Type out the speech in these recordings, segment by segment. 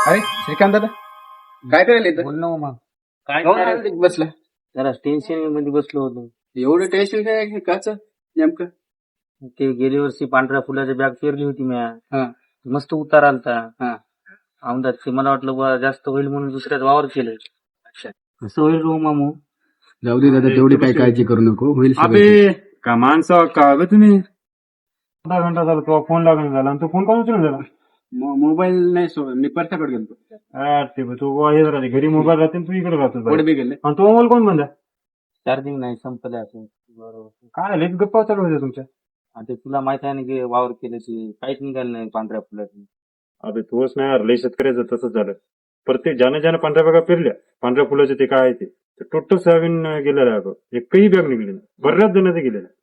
अरे श्रीकांत दादा, काय करायला इथं? बोल ना मग. काय काहून नाही रे, आला बसला? जरा टेन्शन मध्ये बसलो होतो. एवढं टेन्शन काय काच नेमकं? ते गेल्या वर्षी पांढऱ्या फुलाची बॅग पेरली होती मी. हा मस्त उतार आलता. हा. औंधात ते मला वाटलं बुवा जास्त होईल म्हणून दुसऱ्याच वावर केलं. अच्छा, कसं होईल रो मामू? जाऊ दे दादा, तेवढी काय काळजी करू नको, होईल सगळं. अबे का माणसा का ग तुम्ही 10 घंटा झाला तो फोन लागून झाला आणि तो फोन कोण उचलून झाला? मोबाईल नाही सोड, मी परत्याकडे गेलो. ते तू हे राहते घरी मोबाईल राहते आणि तू इकडे राहतो पुढे बाहेर. बी गेले. आणि तो मोबाईल कोण म्हणला? चार्जिंग नाही, संपलं असं. बरोबर. काय झालं गप्पा चालू होत्या तुमच्या? आणि ते तुला माहित आहे ना की वावर केलं की काहीच निघालं नाही पांढऱ्या फुलाची. अबे तोच नाही यार, लय शेतकऱ्याचं तसंच झालं. प्रत्येक ज्यानं पांढऱ्या बॅगा पेरल्या पांढऱ्या फुलाचे ते काय आहे ते टोटल सोयाबीन गेलेलं आहे बघ. एकही बॅग निघली नाही, बऱ्याच जणांचे गेलेलं आहे.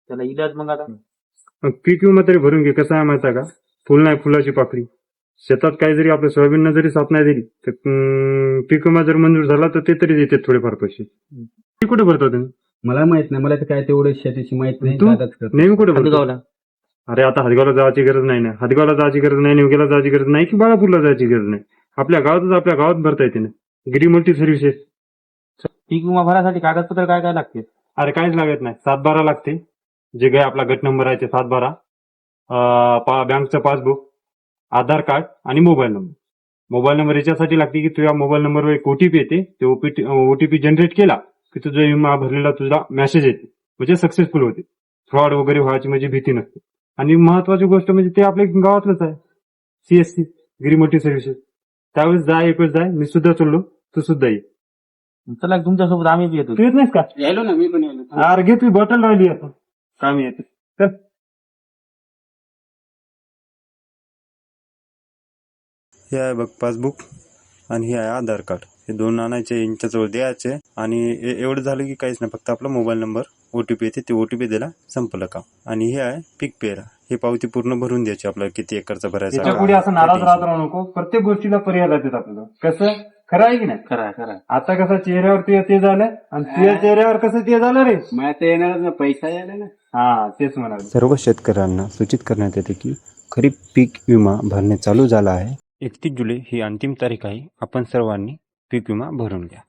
त्याला इलाज मग आता मग पीक विमा तरी भरून घे. कसं आहे माहिती आहे का, फुल नाही फुलाची पाकळी. शेतात काही जरी आपल्या सोयाबीन जरी साथ नाही दिली तर पीक विमा जर मंजूर झाला तर ते तरी देतात थोडेफार पैसे. ते कुठे भरता तुम्ही? मला माहित नाही, मला तर काय तेवढं शेतीची माहित नाही. तू? दादाच करतो. नेहमी कुठे भरतो? हदगावला. अरे आता हदगावला जायची गरज नाही ना, हदगावला जायची गरज नाही, निवगेला जायची गरज नाही, की बाळापूरला जायची गरज नाही. आपल्या गावात भरता येते ना. गिरी मल्टी सर्व्हिसेस. पीक विमा भरासाठी कागदपत्र काय काय लागते? अरे काहीच लागत नाही, 7/12 लागते. जे काय आपला गट नंबर आहे ते 7/12, बँकचं पासबुक, आधार कार्ड आणि मोबाईल नंबर. मोबाईल नंबर याच्यासाठी लागते की तुझ्या मोबाईल नंबरवर एक ओटीपी येते. ते ओटीपी जनरेट केला की तुझा विमा भरलेला तुझा मेसेज येते, म्हणजे सक्सेसफुल होते. फ्रॉड वगैरे व्हायची म्हणजे भीती नसते. आणि महत्वाची गोष्ट म्हणजे ते आपल्या गावातलंच आहे, CSC गिरी मल्टी सर्व्हिसेस. त्यावेळेस एकवेळेस जाय, मी सुद्धा चाललो, तू सुद्धा ये. चला तुमच्यासोबत आम्ही बी येतो. तू येत नाहीस का? यायलो ना, मी पण यायलो. अरे घे तुझी बॉटल राहिली आता, कामी येते. चल. हे आहे बघ पासबुक आणि हे आहे आधार कार्ड. हे दोन आणायचे, यांच्याजवळ द्यायचे आणि एवढं झालं की काहीच नाही, फक्त आपला मोबाईल नंबर, ओटीपी येते, ते ओटीपी दिला, संपलं काम. आणि हे आहे पीक पेरा. हे पावती पूर्ण भरून द्यायची आपल्याला, किती एकरचा भरायचा. त्याच्या पुढे असं नाराज राहत राहू नको. प्रत्येक गोष्टीला पर्याय देतात आपल्याला. कसं खरं आहे की नाही? खरा खरा. आता कसं चेहऱ्यावर ते झालं आणि तुझ्या चेहऱ्यावर कसं ते झालं रे. मला तर येणार ना, पैसा यायला ना. हा तेच म्हणाल. सर्व शेतकऱ्यांना सूचित करण्यात येते की खरीप पीक विमा भरणे चालू झाला आहे. 31 जुलै ही अंतिम तारीख आहे. आपण सर्वांनी पीक विमा भरून घ्या.